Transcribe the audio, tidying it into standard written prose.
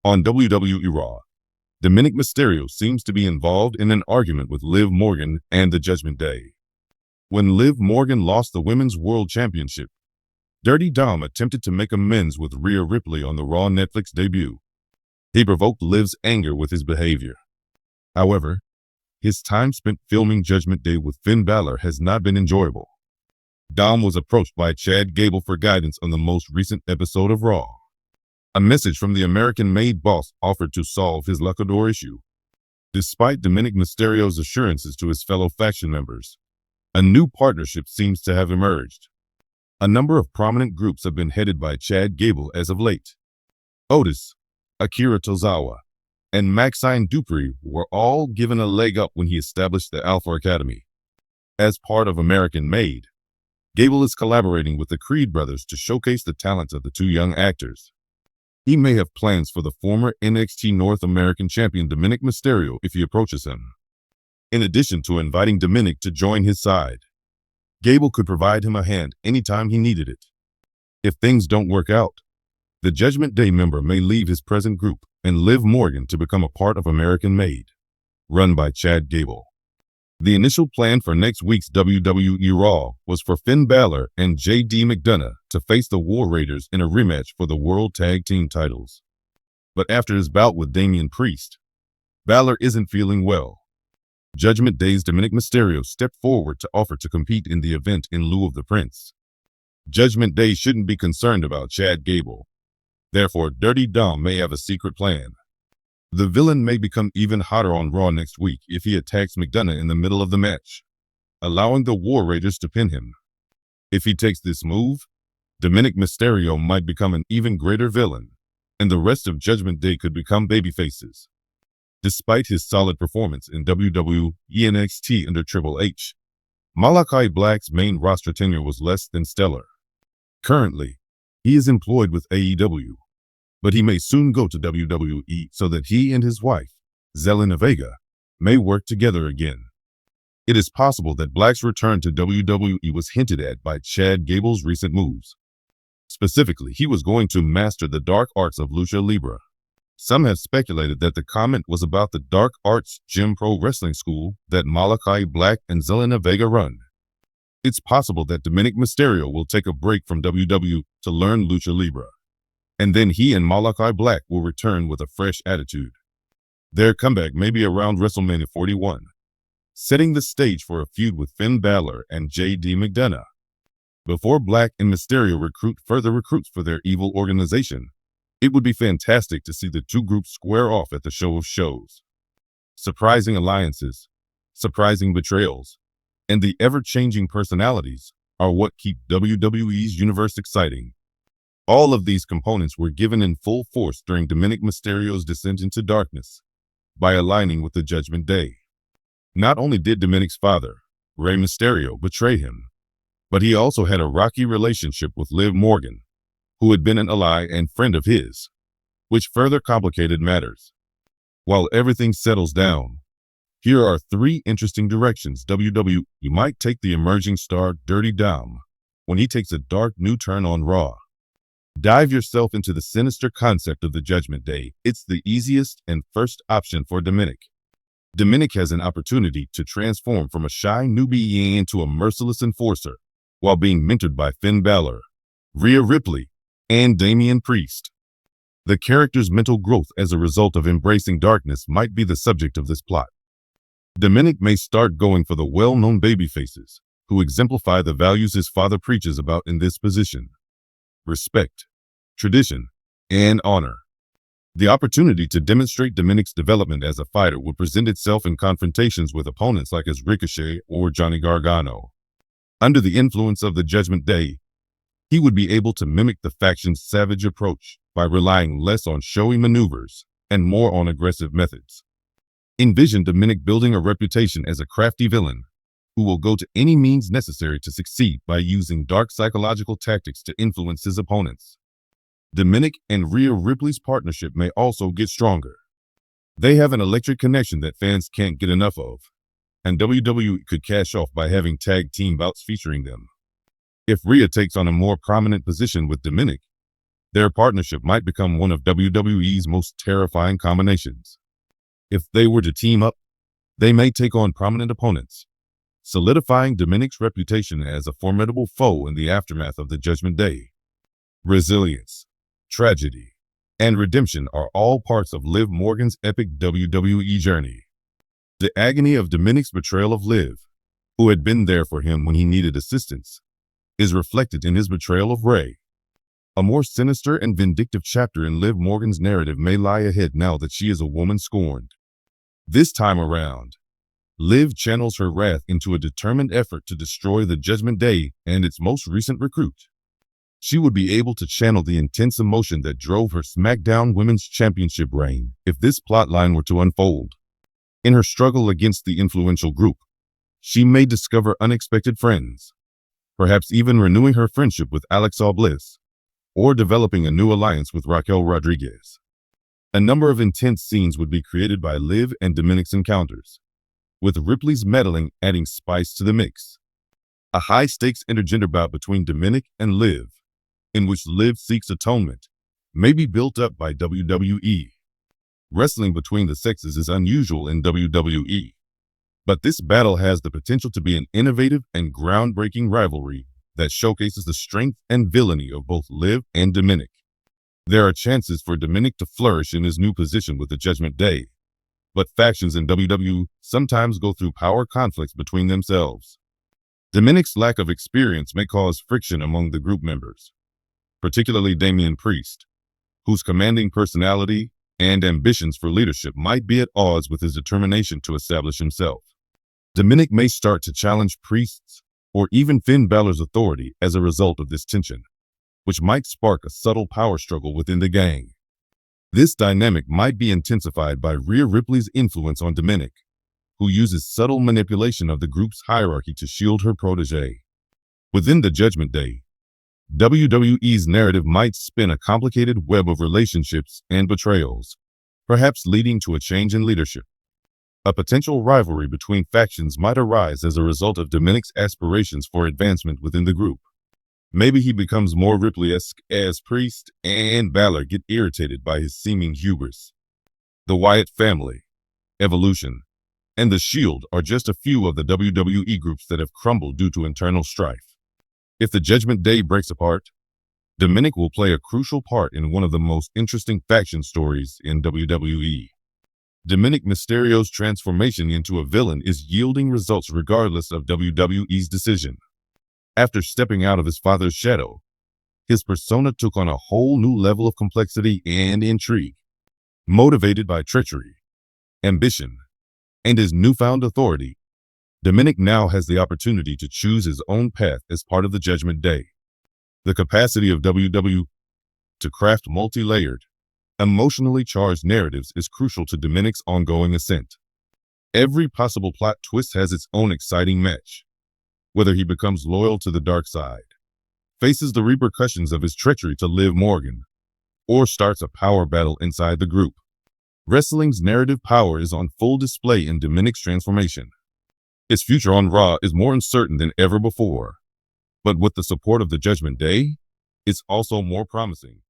On WWE Raw, Dominik Mysterio seems to be involved in an argument with Liv Morgan and the Judgment Day. When Liv Morgan lost the Women's World Championship, Dirty Dom attempted to make amends with Rhea Ripley on the Raw Netflix debut. He provoked Liv's anger with his behavior. However, his time spent filming Judgment Day with Finn Balor has not been enjoyable. Dom was approached by Chad Gable for guidance on the most recent episode of Raw. A message from the American-made boss offered to solve his luchador issue. Despite Dominik Mysterio's assurances to his fellow faction members, a new partnership seems to have emerged. A number of prominent groups have been headed by Chad Gable as of late. Otis, Akira Tozawa, and Maxine Dupri were all given a leg up when he established the Alpha Academy. As part of American Made, Gable is collaborating with the Creed brothers to showcase the talents of the two young actors. He may have plans for the former NXT North American champion Dominik Mysterio if he approaches him. In addition to inviting Dominic to join his side, Gable could provide him a hand anytime he needed it. If things don't work out, the Judgment Day member may leave his present group and Liv Morgan to become a part of American Made, run by Chad Gable. The initial plan for next week's WWE Raw was for Finn Balor and J.D. McDonough to face the War Raiders in a rematch for the World Tag Team titles. But after his bout with Damian Priest, Balor isn't feeling well. Judgment Day's Dominik Mysterio stepped forward to offer to compete in the event in lieu of the Prince. Judgment Day shouldn't be concerned about Chad Gable. Therefore, Dirty Dom may have a secret plan. The villain may become even hotter on Raw next week if he attacks McDonough in the middle of the match, allowing the War Raiders to pin him. If he takes this move, Dominik Mysterio might become an even greater villain, and the rest of Judgment Day could become babyfaces. Despite his solid performance in WWE NXT under Triple H, Malachi Black's main roster tenure was less than stellar. Currently, he is employed with AEW, but he may soon go to WWE so that he and his wife, Zelina Vega, may work together again. It is possible that Black's return to WWE was hinted at by Chad Gable's recent moves. Specifically, he was going to master the dark arts of Lucha Libre. Some have speculated that the comment was about the Dark Arts Gym Pro Wrestling School that Malachi Black and Zelina Vega run. It's possible that Dominik Mysterio will take a break from WWE to learn Lucha Libre, and then he and Malachi Black will return with a fresh attitude. Their comeback may be around WrestleMania 41, setting the stage for a feud with Finn Balor and J.D. McDonough. Before Black and Mysterio recruit further recruits for their evil organization, it would be fantastic to see the two groups square off at the show of shows. Surprising alliances, surprising betrayals, and the ever-changing personalities are what keep WWE's universe exciting. All of these components were given in full force during Dominik Mysterio's descent into darkness by aligning with the Judgment Day. Not only did Dominik's father, Rey Mysterio, betray him, but he also had a rocky relationship with Liv Morgan, who had been an ally and friend of his, which further complicated matters. While everything settles down, here are three interesting directions WWE might take the emerging star Dirty Dom when he takes a dark new turn on Raw. Dive yourself into the sinister concept of the Judgment Day. It's the easiest and first option for Dominic. Dominic has an opportunity to transform from a shy newbie into a merciless enforcer while being mentored by Finn Balor, Rhea Ripley, and Damian Priest. The character's mental growth as a result of embracing darkness might be the subject of this plot. Dominic may start going for the well-known babyfaces who exemplify the values his father preaches about in this position: respect, tradition, and honor. The opportunity to demonstrate Dominic's development as a fighter would present itself in confrontations with opponents like as Ricochet or Johnny Gargano. Under the influence of the Judgment Day, he would be able to mimic the faction's savage approach by relying less on showy maneuvers and more on aggressive methods. Envision Dominic building a reputation as a crafty villain who will go to any means necessary to succeed by using dark psychological tactics to influence his opponents. Dominic and Rhea Ripley's partnership may also get stronger. They have an electric connection that fans can't get enough of, and WWE could cash off by having tag team bouts featuring them. If Rhea takes on a more prominent position with Dominic, Their partnership might become one of WWE's most terrifying combinations. If they were to team up, they may take on prominent opponents, solidifying Dominic's reputation as a formidable foe in the aftermath of the Judgment Day. Resilience, tragedy, and redemption are all parts of Liv Morgan's epic WWE journey. The agony of Dominic's betrayal of Liv, who had been there for him when he needed assistance, is reflected in his betrayal of Wwe. A more sinister and vindictive chapter in Liv Morgan's narrative may lie ahead now that she is a woman scorned. This time around, Liv channels her wrath into a determined effort to destroy the Judgment Day and its most recent recruit. She would be able to channel the intense emotion that drove her SmackDown Women's Championship reign if this plotline were to unfold. In her struggle against the influential group, she may discover unexpected friends, perhaps even renewing her friendship with Alexa Bliss, or developing a new alliance with Raquel Rodriguez. A number of intense scenes would be created by Liv and Dominic's encounters, with Ripley's meddling adding spice to the mix. A high-stakes intergender bout between Dominic and Liv, in which Liv seeks atonement, may be built up by WWE. Wrestling between the sexes is unusual in WWE, but this battle has the potential to be an innovative and groundbreaking rivalry that showcases the strength and villainy of both Liv and Dominic. There are chances for Dominic to flourish in his new position with the Judgment Day, but factions in WWE sometimes go through power conflicts between themselves. Dominic's lack of experience may cause friction among the group members, particularly Damian Priest, whose commanding personality and ambitions for leadership might be at odds with his determination to establish himself. Dominic may start to challenge Priest's or even Finn Balor's authority as a result of this tension, which might spark a subtle power struggle within the gang. This dynamic might be intensified by Rhea Ripley's influence on Dominic, who uses subtle manipulation of the group's hierarchy to shield her protege. Within the Judgment Day, WWE's narrative might spin a complicated web of relationships and betrayals, perhaps leading to a change in leadership. A potential rivalry between factions might arise as a result of Dominic's aspirations for advancement within the group. Maybe he becomes more Ripley-esque as Priest and Balor get irritated by his seeming hubris. The Wyatt family, Evolution, and The Shield are just a few of the WWE groups that have crumbled due to internal strife. If the Judgment Day breaks apart, Dominic will play a crucial part in one of the most interesting faction stories in WWE. Dominik Mysterio's transformation into a villain is yielding results regardless of WWE's decision. After stepping out of his father's shadow, his persona took on a whole new level of complexity and intrigue. Motivated by treachery, ambition, and his newfound authority, Dominic now has the opportunity to choose his own path as part of the Judgment Day. The capacity of WWE to craft multi-layered, emotionally charged narratives is crucial to Dominic's ongoing ascent. Every possible plot twist has its own exciting match. Whether he becomes loyal to the dark side, faces the repercussions of his treachery to Liv Morgan, or starts a power battle inside the group. Wrestling's narrative power is on full display in Dominic's transformation. His future on Raw is more uncertain than ever before, but with the support of the Judgment Day, it's also more promising.